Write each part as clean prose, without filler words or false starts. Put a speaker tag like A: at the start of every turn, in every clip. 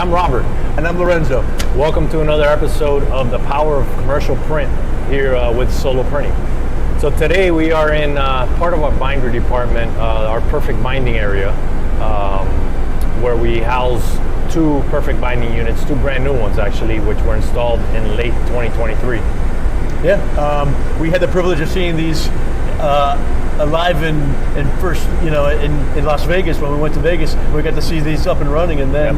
A: I'm Robert.
B: And I'm Lorenzo.
A: Welcome to another episode of The Power of Commercial Print here with Solo Printing. So today we are in part of our binder department, our perfect binding area, where we house two perfect binding units, two brand new ones actually, which were installed in late 2023.
B: Yeah, we had the privilege of seeing these live in first, in Las Vegas when we went to Vegas. We got to see these up and running, and then,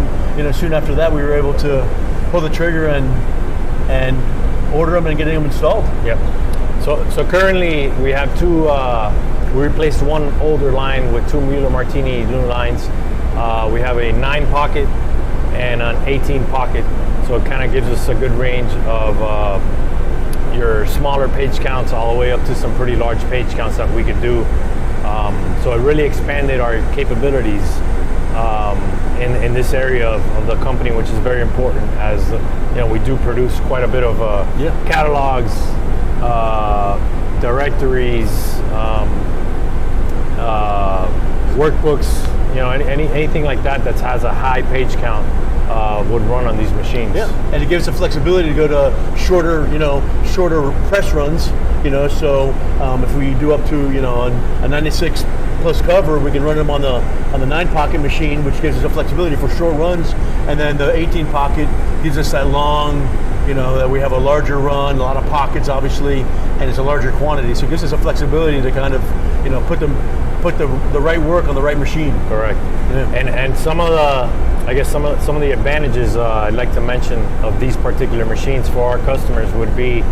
B: soon after that, we were able to pull the trigger and order them and getting them installed.
A: Yep. So currently we have two. We replaced one older line with two Mueller Martini new lines. We have a 9 pocket and an 18 pocket, so it kind of gives us a good range of your smaller page counts all the way up to some pretty large page counts that we could do. So it really expanded our capabilities in this area of the company, which is very important, as we do produce quite a bit of catalogs, directories, workbooks, anything like that has a high page count would run on these machines.
B: Yeah, and it gives us flexibility to go to shorter press runs. So if we do up to a 96 plus cover, we can run them on the 9 pocket machine, which gives us a flexibility for short runs, and then the 18 pocket gives us that long, that we have a larger run, a lot of pockets obviously, and it's a larger quantity. So it gives us a flexibility to kind of put the right work on the right machine.
A: Correct. Yeah. And some of the advantages I'd like to mention of these particular machines for our customers would be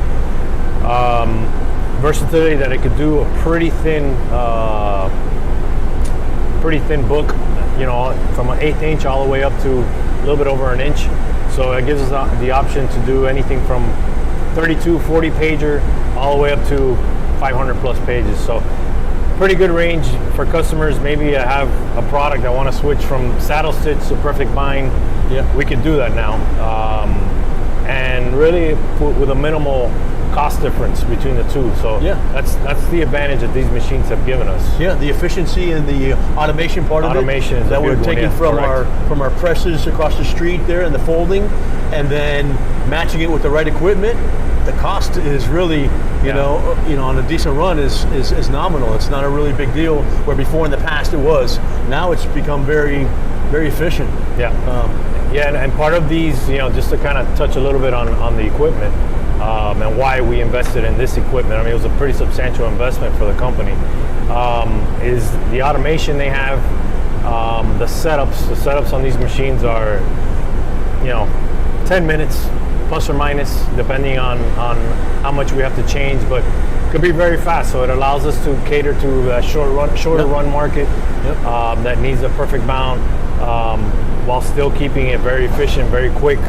A: versatility, that it could do a pretty thin book, from an 1/8 inch all the way up to a little bit over an inch. So it gives us the option to do anything from 32, 40 pager all the way up to 500 plus pages. So pretty good range for customers. Maybe have a product that want to switch from saddle stitch to perfect bind.
B: Yeah,
A: we could do that now, and really with a minimal cost difference between the two. So that's the advantage that these machines have given us.
B: Yeah, the efficiency and the automation part of it
A: is
B: that we're taking from our presses across the street there and the folding, and then matching it with the right equipment. The cost is really, on a decent run is nominal. It's not a really big deal, where before in the past it was. Now it's become very, very efficient.
A: Yeah. And part of these, just to kind of touch a little bit on the equipment, and why we invested in this equipment. I mean, it was a pretty substantial investment for the company. Is the automation they have, the setups on these machines are, 10 minutes plus or minus, depending on how much we have to change, but could be very fast. So it allows us to cater to a shorter run market that needs a perfect bound, while still keeping it very efficient, very quick.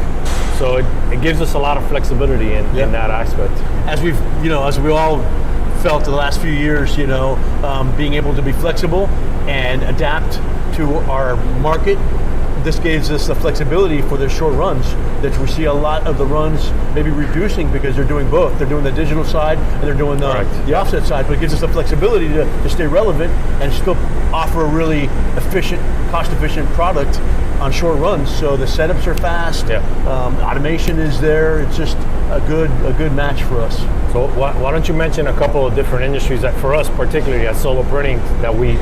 A: So it gives us a lot of flexibility in that aspect.
B: As we all felt the last few years, being able to be flexible and adapt to our market, this gives us the flexibility for the short runs that we see a lot of the runs maybe reducing because they're doing both. They're doing the digital side and they're doing the offset side, but it gives us the flexibility to stay relevant and still offer a really efficient, cost-efficient product on short runs. So the setups are fast. Yeah. Automation is there. It's just a good match for us.
A: So why don't you mention a couple of different industries that, for us particularly at Solo Printing, that we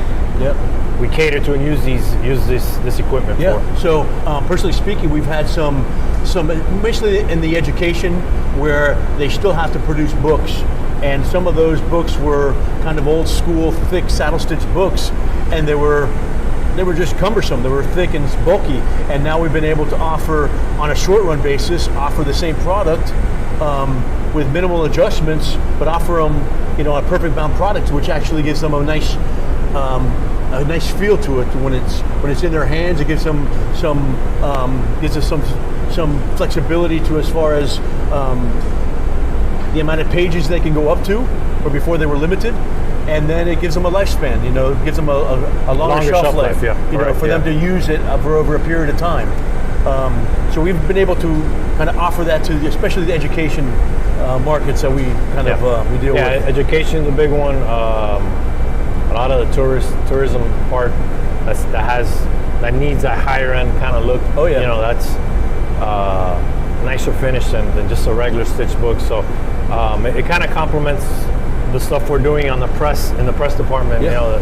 A: cater to and use this equipment for?
B: So personally speaking, we've had some basically in the education where they still have to produce books, and some of those books were kind of old school, thick saddle stitch books, and they were just cumbersome. They were thick and bulky, and now we've been able to offer, on a short run basis, offer the same product with minimal adjustments, but offer them, a perfect bound product, which actually gives them a nice feel to it when it's in their hands. It gives them gives us some flexibility to, as far as the amount of pages they can go up to, where before they were limited. And then it gives them a lifespan, it gives them a longer shelf life, for them to use it for over a period of time. So we've been able to kind of offer that to especially the education markets that we kind of we deal with.
A: Yeah, education is a big one. A lot of the tourism part that needs that higher end kind of look.
B: Oh yeah.
A: nicer finish than just a regular stitch book. So it kind of complements the stuff we're doing on the press in the press department.
B: Yeah.
A: You know,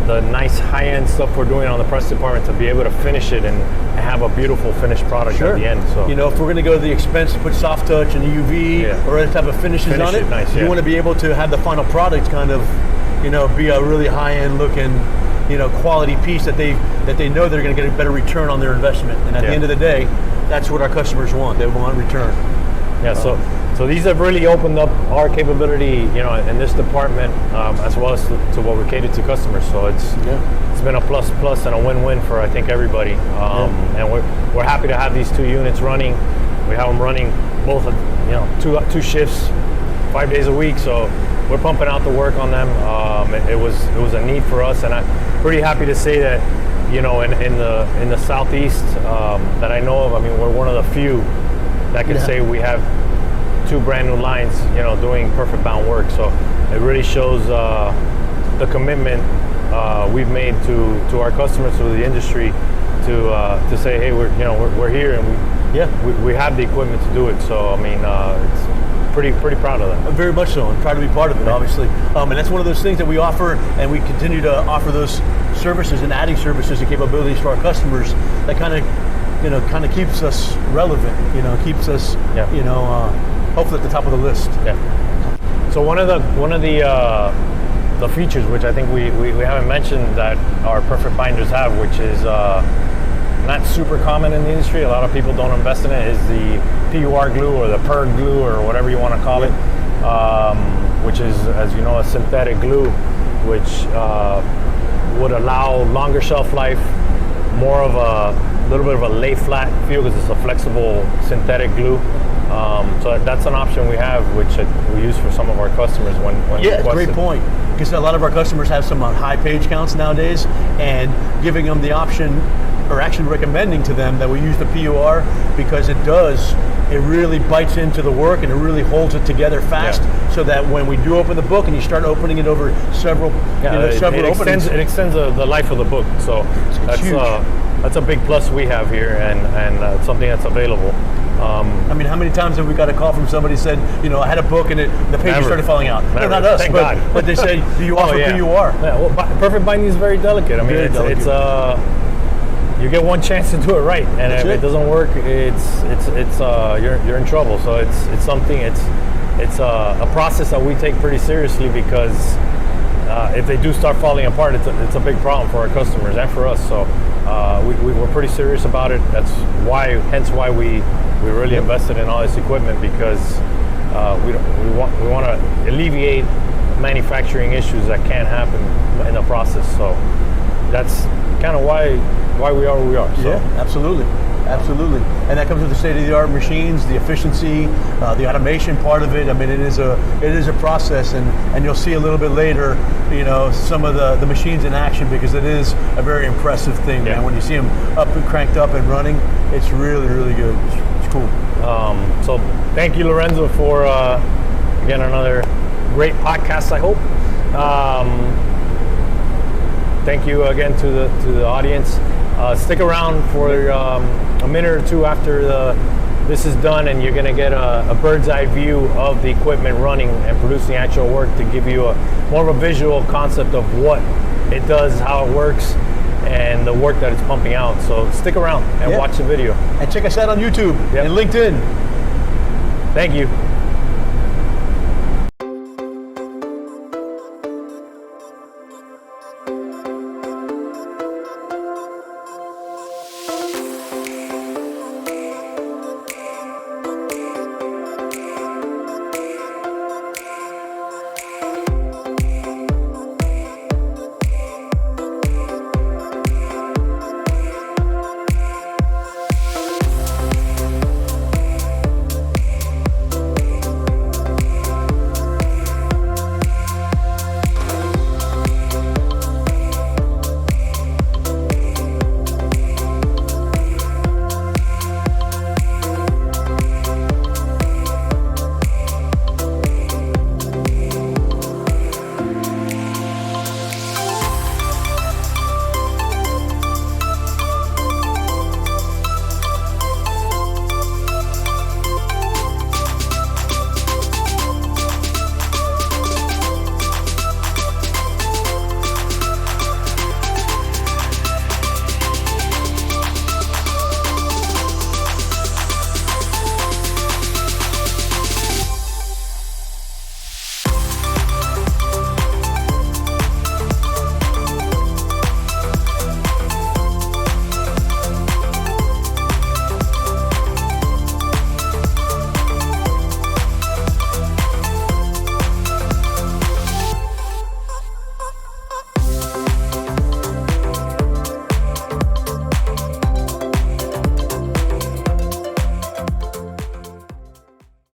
A: the nice high-end stuff we're doing on the press department to be able to finish it and have a beautiful finished product at the end. So
B: you know, if we're going to go to the expense to put soft touch and UV or other type of finishes on it,
A: nice,
B: you want to be able to have the final product kind of, you know, be a really high-end looking, you know, quality piece that they know they're going to get a better return on their investment. And at the end of the day, that's what our customers want. They want return.
A: Yeah. So these have really opened up our capability, you know, in this department, as well as to what we cater to customers. So it's been a plus and a win-win for, I think, everybody. And we're happy to have these 2 units running. We have them running both, you know, two shifts, 5 days a week. So we're pumping out the work on them. It was a need for us, and I'm pretty happy to say that, you know, in the Southeast that I know of, I mean, we're one of the few that can say we have 2 brand new lines, you know, doing perfect bound work. So it really shows the commitment we've made to our customers, to the industry, to say, hey, we're here and we have the equipment to do it. So I mean, it's pretty proud of that.
B: Very much so. I'm proud to be part of it, obviously. And that's one of those things that we offer, and we continue to offer those services and adding services and capabilities to our customers that kind of keeps us relevant. You know, keeps us, you know, hopefully at the top of the list.
A: Yeah. So one of the features, which I think we haven't mentioned, that our perfect binders have, which is not super common in the industry, a lot of people don't invest in it, is the PUR glue or the PUR glue or whatever you want to call it, which is, as you know, a synthetic glue, which would allow longer shelf life, more of a little bit of a lay flat feel because it's a flexible synthetic glue. So that's an option we have, which we use for some of our customers when
B: great point. Because a lot of our customers have some high page counts nowadays, and giving them the option, or actually recommending to them that we use the PUR, because it really bites into the work and it really holds it together fast, so that when we do open the book and you start opening it over several openings,
A: it extends the life of the book. So that's a big plus we have here, and something that's available.
B: I mean, how many times have we got a call from somebody said, you know, I had a book and the pages started falling out?
A: Never.
B: No, not us,
A: Thank God.
B: But they say, do you offer PUR?
A: Yeah, well, perfect binding is very delicate. I mean, it's you get one chance to do it right, and if it doesn't work, you're in trouble. So it's something. It's a process that we take pretty seriously, because if they do start falling apart, it's a big problem for our customers and for us. So we're pretty serious about it. That's hence why we really invested in all this equipment, because we want to alleviate manufacturing issues that can happen in the process. So that's kind of why we are where we are. So.
B: Yeah, absolutely. And that comes with the state-of-the-art machines, the efficiency, the automation part of it. I mean, it is a process, and you'll see a little bit later, you know, some of the machines in action, because it is a very impressive thing, man. When you see them up and cranked up and running, it's really, really good. It's cool.
A: So thank you, Lorenzo, for again another great podcast, I hope. Thank you again to the audience. Stick around for a minute or two after this is done, and you're going to get a bird's eye view of the equipment running and producing actual work, to give you more of a visual concept of what it does, how it works, and the work that it's pumping out. So stick around and watch the video.
B: And check us out on YouTube and LinkedIn.
A: Thank you.